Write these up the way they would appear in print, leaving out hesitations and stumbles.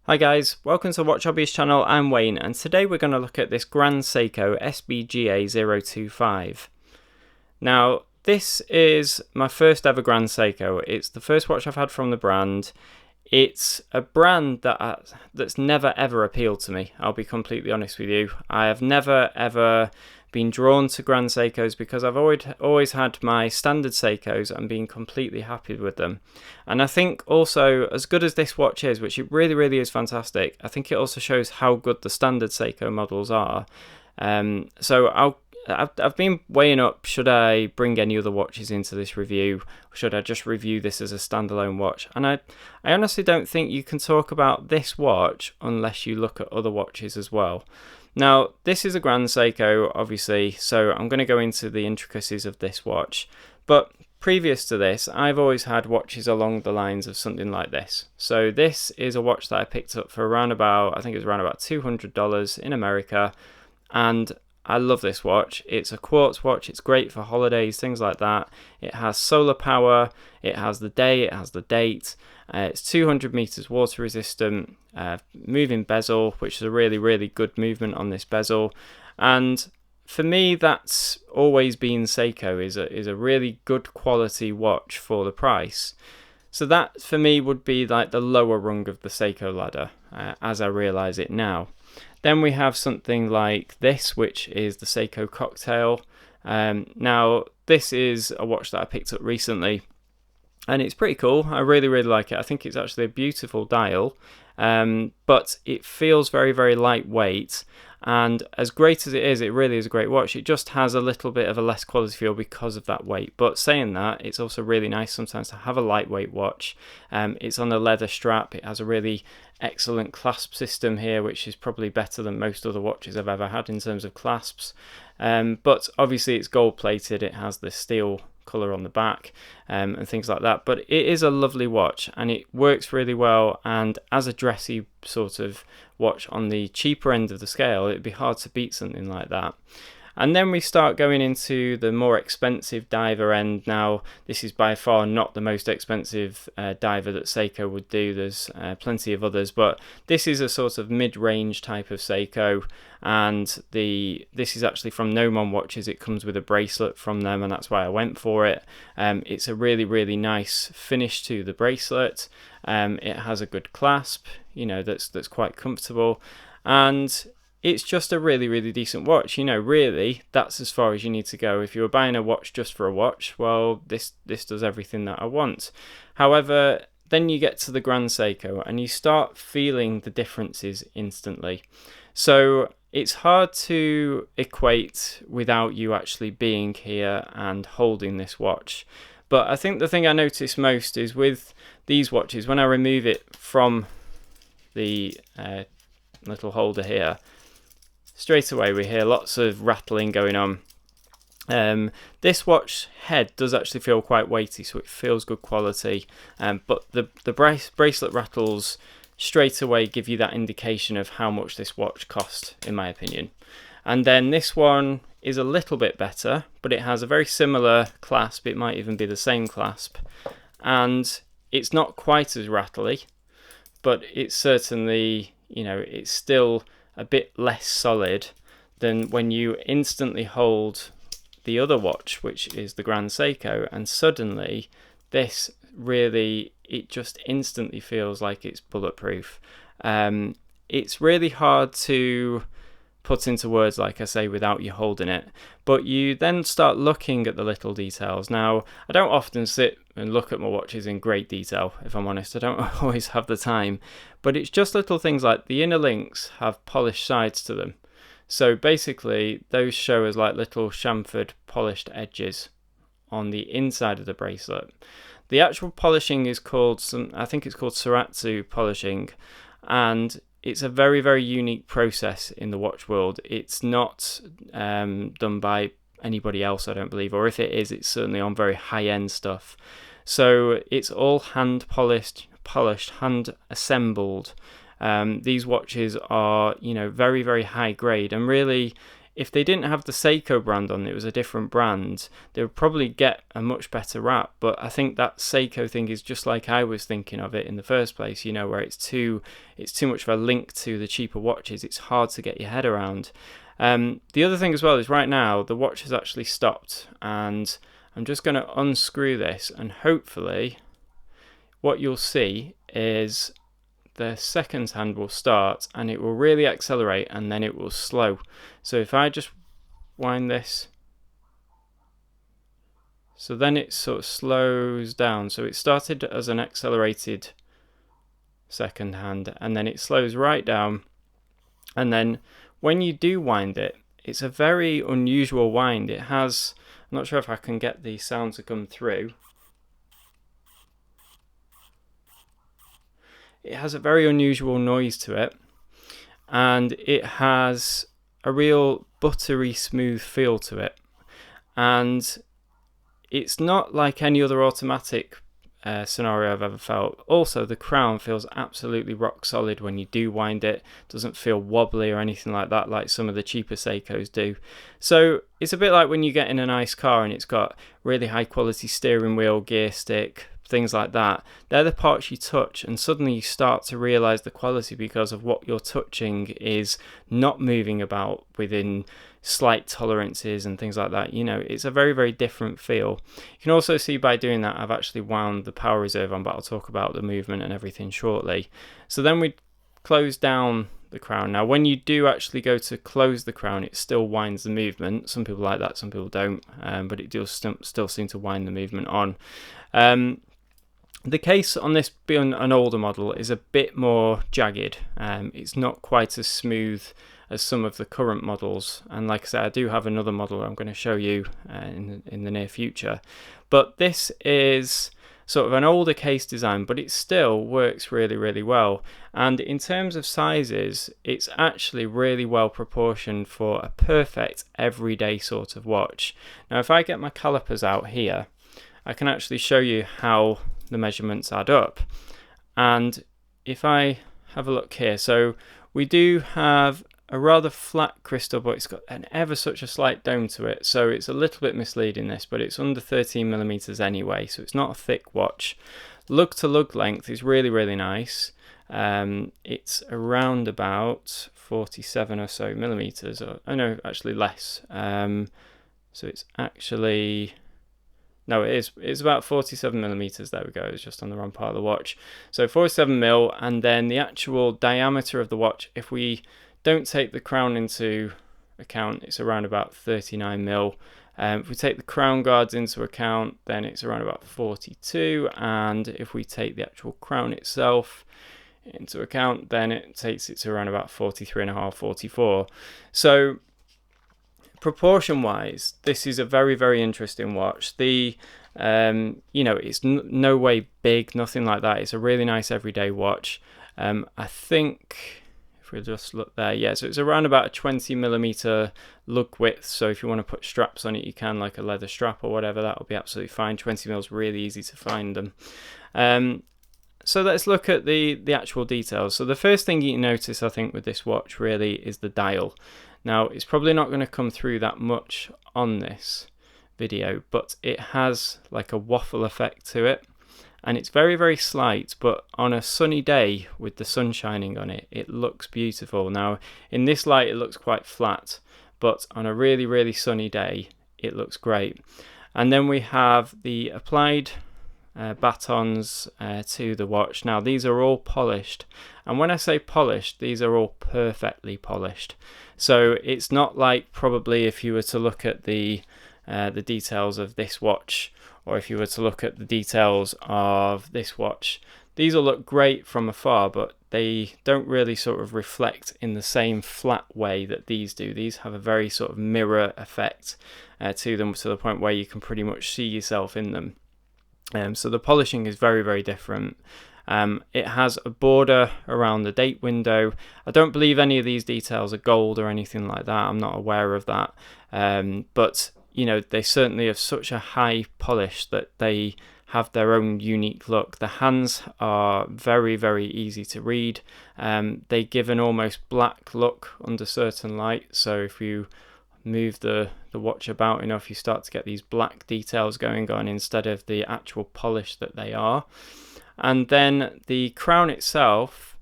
Hi guys, welcome to Watch Hobbyist channel. I'm Wayne, and today we're going to look at this Grand Seiko SBGA025. Now, this is my first ever Grand Seiko. It's the first watch I've had from the brand. It's a brand that's never ever appealed to me, I'll be completely honest with you. I have never ever been drawn to Grand Seikos because I've always had my standard Seikos and been completely happy with them. And I think also, as good as this watch is, which it really is fantastic, I think it also shows how good the standard Seiko models are. So I've been weighing up, should I bring any other watches into this review, or should I just review this as a standalone watch? And I honestly don't think you can talk about this watch unless you look at other watches as well. Now, this is a Grand Seiko, obviously, so I'm going to go into the intricacies of this watch. But previous to this, I've always had watches along the lines of something like this. So this is a watch that I picked up for around about, I think it was around about $200 in America, and I love this watch. It's a quartz watch, it's great for holidays, things like that. It has solar power, it has the day, it has the date. It's 200 meters water resistant, moving bezel, which is a really good movement on this bezel. And for me, that's always been Seiko, is a really good quality watch for the price. So that for me would be like the lower rung of the Seiko ladder, as I realize it now. Then we have something like this, which is the Seiko Cocktail. Now, this is a watch that I picked up recently, and it's pretty cool. I really like it. I think it's actually a beautiful dial, but it feels very lightweight. And as great as it really is a great watch. It just has a little bit of a less quality feel because of that weight. But saying that, it's also really nice sometimes to have a lightweight watch. It's on a leather strap. It has a really excellent clasp system here, which is probably better than most other watches I've ever had in terms of clasps. But obviously it's gold plated. It has the steel colour on the back and things like that, but it is a lovely watch and it works really well. And as a dressy sort of watch on the cheaper end of the scale, it'd be hard to beat something like that. And then we start going into the more expensive diver end. Now, this is by far not the most expensive diver that Seiko would do. There's plenty of others, but this is a sort of mid-range type of Seiko. And this is actually from Nomon Watches. It comes with a bracelet from them, and that's why I went for it. It's a really nice finish to the bracelet. It has a good clasp, you know, that's quite comfortable, and it's just a really decent watch. You know, really, that's as far as you need to go. If you were buying a watch just for a watch, well, this does everything that I want. However, then you get to the Grand Seiko and you start feeling the differences instantly. So it's hard to equate without you actually being here and holding this watch. But I think the thing I notice most is with these watches, when I remove it from the little holder here, straight away we hear lots of rattling going on. This watch head does actually feel quite weighty, so it feels good quality. But the bracelet rattles straight away give you that indication of how much this watch cost, in my opinion. And then this one is a little bit better, but it has a very similar clasp. It might even be the same clasp, and it's not quite as rattly, but it's certainly, you know, it's still a bit less solid than when you instantly hold the other watch, which is the Grand Seiko, and suddenly this really, it just instantly feels like it's bulletproof. It's really hard to put into words, like I say, without you holding it, but you then start looking at the little details. Now, I don't often sit and look at my watches in great detail, if I'm honest. I don't always have the time, but it's just little things like the inner links have polished sides to them. So basically those show as like little chamfered polished edges on the inside of the bracelet. The actual polishing is called I think it's called Suratsu polishing, and it's a very unique process in the watch world. It's not done by anybody else, I don't believe, or if it is, it's certainly on very high-end stuff. So it's all hand polished, hand assembled. These watches are, you know, very high grade, and really if they didn't have the Seiko brand on, it was a different brand, they would probably get a much better rap. But I think that Seiko thing is just like I was thinking of it in the first place, you know, where it's too much of a link to the cheaper watches. It's hard to get your head around. The other thing as well is right now the watch has actually stopped, and I'm just going to unscrew this, and hopefully what you'll see is the seconds hand will start and it will really accelerate and then it will slow. So if I just wind this, so then it sort of slows down. So it started as an accelerated second hand and then it slows right down, and then when you do wind it, it's a very unusual wind. It has, I'm not sure if I can get the sound to come through. It has a very unusual noise to it, and it has a real buttery smooth feel to it, and it's not like any other automatic scenario I've ever felt. Also, the crown feels absolutely rock solid when you do wind it. It doesn't feel wobbly or anything like that like some of the cheaper Seikos do. So it's a bit like when you get in a nice car and it's got really high quality steering wheel, gear stick, things like that. They're the parts you touch and suddenly you start to realize the quality because of what you're touching is not moving about within slight tolerances and things like that. You know, it's a very, very different feel. You can also see by doing that I've actually wound the power reserve on, but I'll talk about the movement and everything shortly. So then we close down the crown. Now when you do actually go to close the crown, it still winds the movement. Some people like that, some people don't, but it does still seem to wind the movement on. The case on this being an older model is a bit more jagged. It's not quite as smooth as some of the current models, and like I said, I do have another model I'm going to show you in the near future. But this is sort of an older case design, but it still works really, really well. And in terms of sizes, it's actually really well proportioned for a perfect everyday sort of watch. Now if I get my calipers out here, I can actually show you how the measurements add up. And if I have a look here, so we do have a rather flat crystal, but it's got an ever such a slight dome to it, so it's a little bit misleading this, but it's under 13mm anyway, so it's not a thick watch. Lug to lug length is really, really nice. It's around about 47 or so millimeters, or oh no, actually less. So it's actually, no, it's about 47mm. There we go, it's just on the wrong part of the watch. So 47mm, and then the actual diameter of the watch, if we don't take the crown into account, it's around about 39mm. If we take the crown guards into account, then it's around about 42, and if we take the actual crown itself into account, then it takes it to around about 43.5, 44. So proportion wise, this is a very, very interesting watch. The you know, it's no way big, nothing like that. It's a really nice everyday watch. I think if we just look there, yeah, so it's around about a 20mm lug width, so if you want to put straps on it you can, like a leather strap or whatever, that will be absolutely fine. 20mm is really easy to find them. So let's look at the actual details. So the first thing you notice, I think, with this watch really is the dial. Now it's probably not going to come through that much on this video, but it has like a waffle effect to it, and it's very, very slight, but on a sunny day with the sun shining on it, it looks beautiful. Now in this light it looks quite flat, but on a really, really sunny day it looks great. And then we have the applied batons to the watch. Now these are all polished, and when I say polished, these are all perfectly polished. So it's not like probably if you were to look at the details of this watch, or if you were to look at the details of this watch, these will look great from afar, but they don't really sort of reflect in the same flat way that these do. These have a very sort of mirror effect to them, to the point where you can pretty much see yourself in them. So the polishing is very, very different. It has a border around the date window. I don't believe any of these details are gold or anything like that. I'm not aware of that. But you know, they certainly have such a high polish that they have their own unique look. The hands are very, very easy to read. They give an almost black look under certain light. So if you move the watch about enough, you start to get these black details going on instead of the actual polish that they are. And then the crown itself,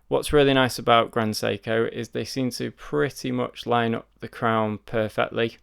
what's really nice about Grand Seiko is they seem to pretty much line up the crown perfectly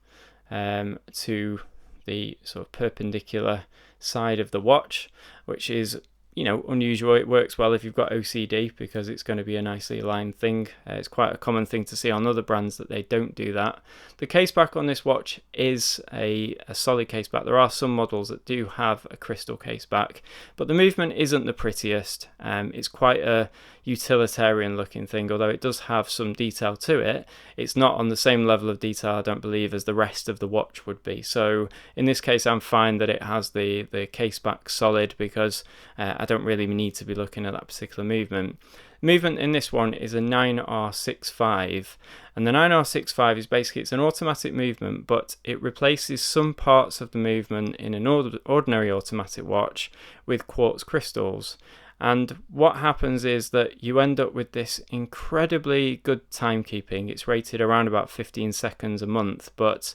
to the sort of perpendicular side of the watch, which is, you know, unusual. It works well if you've got OCD because it's going to be a nicely aligned thing. It's quite a common thing to see on other brands that they don't do that. The case back on this watch is a solid case back. There are some models that do have a crystal case back, but the movement isn't the prettiest. It's quite a utilitarian looking thing, although it does have some detail to it. It's not on the same level of detail, I don't believe, as the rest of the watch would be. So in this case, I'm fine that it has the case back solid because I don't really need to be looking at that particular movement. Movement in this one is a 9R65, and the 9R65 is basically, it's an automatic movement, but it replaces some parts of the movement in an ordinary automatic watch with quartz crystals. And what happens is that you end up with this incredibly good timekeeping. It's rated around about 15 seconds a month, but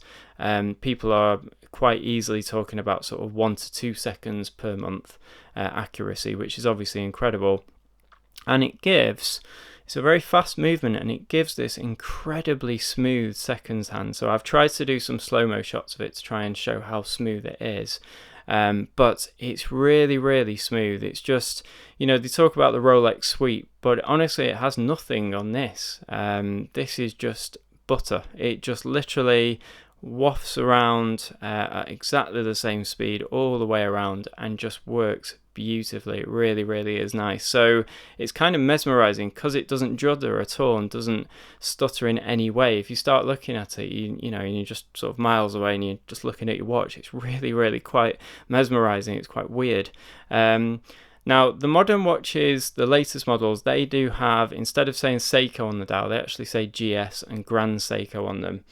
people are quite easily talking about sort of 1 to 2 seconds per month accuracy, which is obviously incredible. And it's a very fast movement, and it gives this incredibly smooth seconds hand. So I've tried to do some slow-mo shots of it to try and show how smooth it is. But it's really, really smooth. It's just, you know, they talk about the Rolex sweep, but honestly, it has nothing on this. This is just butter. It just literally wafts around at exactly the same speed all the way around and just works beautifully. It really, really is nice. So it's kind of mesmerizing because it doesn't judder at all and doesn't stutter in any way. If you start looking at it, you know, and you're just sort of miles away and you're just looking at your watch, it's really, really quite mesmerizing. It's quite weird. Now, the modern watches, the latest models, they do have, instead of saying Seiko on the dial, they actually say GS and Grand Seiko on them.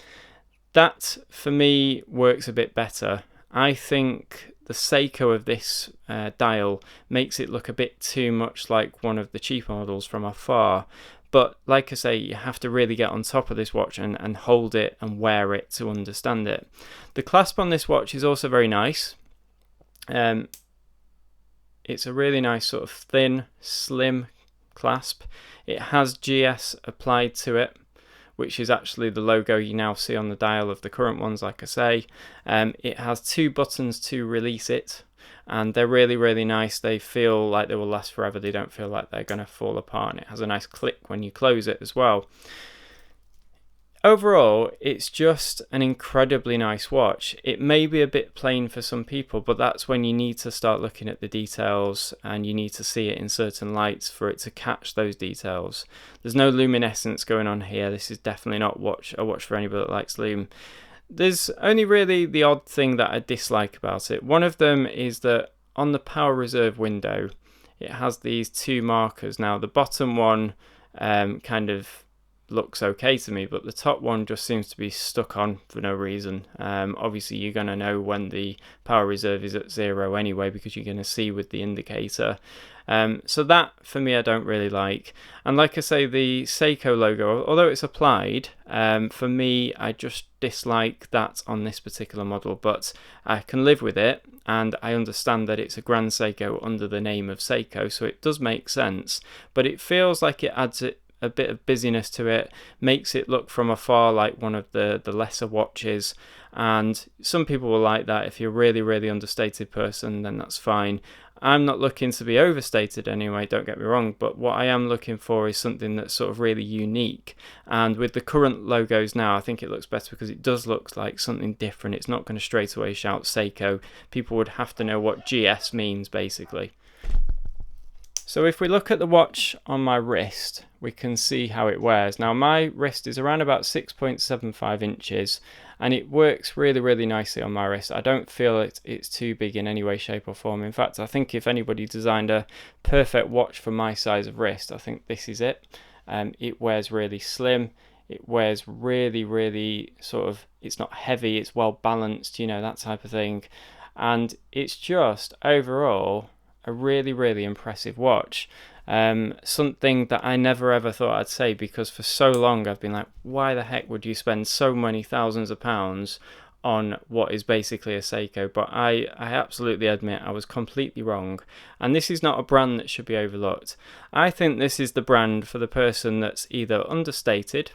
That, for me, works a bit better. I think the Seiko of this dial makes it look a bit too much like one of the cheaper models from afar. But like I say, you have to really get on top of this watch and hold it and wear it to understand it. The clasp on this watch is also very nice. It's a really nice sort of thin, slim clasp. It has GS applied to it, which is actually the logo you now see on the dial of the current ones, like I say. It has 2 buttons to release it, and they're really, really nice. They feel like they will last forever. They don't feel like they're going to fall apart, and it has a nice click when you close it as well. Overall, it's just an incredibly nice watch. It may be a bit plain for some people, but that's when you need to start looking at the details and you need to see it in certain lights for it to catch those details. There's no luminescence going on here. This is definitely not a watch for anybody that likes lume. There's only really the odd thing that I dislike about it. One of them is that on the power reserve window, it has these 2 markers. Now, the bottom one kind of looks okay to me, but the top one just seems to be stuck on for no reason. Obviously you're going to know when the power reserve is at 0 anyway, because you're going to see with the indicator. So that for me I don't really like. And like I say, the Seiko logo, although it's applied, for me I just dislike that on this particular model, but I can live with it, and I understand that it's a Grand Seiko under the name of Seiko, so it does make sense, but it feels like it adds a bit of busyness to it, makes it look from afar like one of the lesser watches, and some people will like that. If you're a really, really understated person, then that's fine. I'm not looking to be overstated anyway, don't get me wrong, but what I am looking for is something that's sort of really unique, and with the current logos now, I think it looks better because it does look like something different. It's not going to straight away shout Seiko. People would have to know what GS means, basically. So if we look at the watch on my wrist, we can see how it wears. Now my wrist is around about 6.75 inches, and it works really, really nicely on my wrist. I don't feel it's too big in any way, shape or form. In fact, I think if anybody designed a perfect watch for my size of wrist, I think this is it. It wears really slim. It wears really, really sort of, it's not heavy, it's well balanced, you know, that type of thing. And it's just overall a really, really impressive watch. Something that I never ever thought I'd say, because for so long I've been like, why the heck would you spend so many thousands of pounds on what is basically a Seiko? But I absolutely admit I was completely wrong, and this is not a brand that should be overlooked. I think this is the brand for the person that's either understated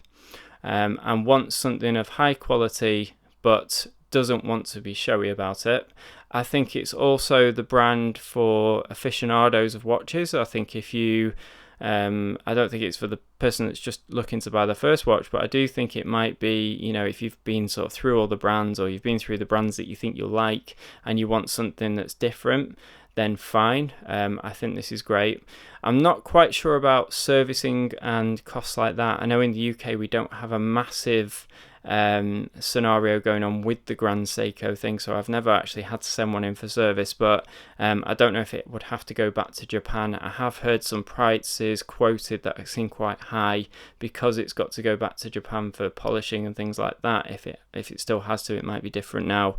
and wants something of high quality but doesn't want to be showy about it. I think it's also the brand for aficionados of watches. I think if you I don't think it's for the person that's just looking to buy the first watch, but I do think it might be, you know, if you've been sort of through all the brands, or you've been through the brands that you think you'll like and you want something that's different, then fine. I think this is great. I'm not quite sure about servicing and costs like that. I know in the UK we don't have a massive scenario going on with the Grand Seiko thing, so I've never actually had to send one in for service, but I don't know if it would have to go back to Japan. I have heard some prices quoted that seem quite high because it's got to go back to Japan for polishing and things like that. If it still has to, it might be different now.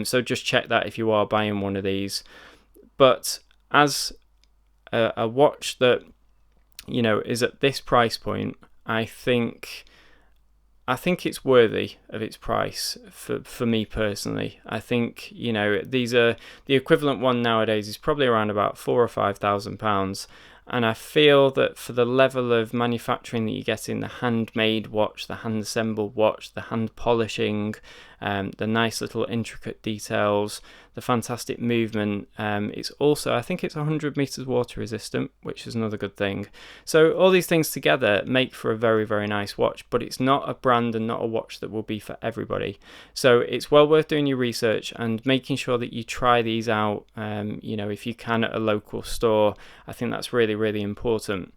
So just check that if you are buying one of these. But as a watch that, you know, is at this price point, I think it's worthy of its price for me personally. I think, you know, these are the equivalent one nowadays is probably around about £4,000 or £5,000, and I feel that for the level of manufacturing that you get in the handmade watch, the hand assembled watch, the hand polishing, the nice little intricate details, the fantastic movement, it's also, I think it's 100 meters water resistant, which is another good thing. So all these things together make for a very, very nice watch, but it's not a brand and not a watch that will be for everybody. So it's well worth doing your research and making sure that you try these out, you know, if you can, at a local store. I think that's really, really important.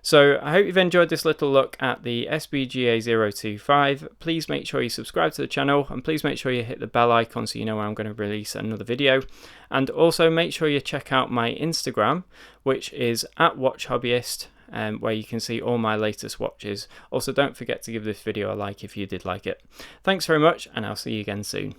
So I hope you've enjoyed this little look at the SBGA025. Please make sure you subscribe to the channel, and please make sure you hit the bell icon so you know when I'm going to release another video. And also make sure you check out my Instagram, which is @WatchHobbyist, where you can see all my latest watches. Also, don't forget to give this video a like if you did like it. Thanks very much, and I'll see you again soon.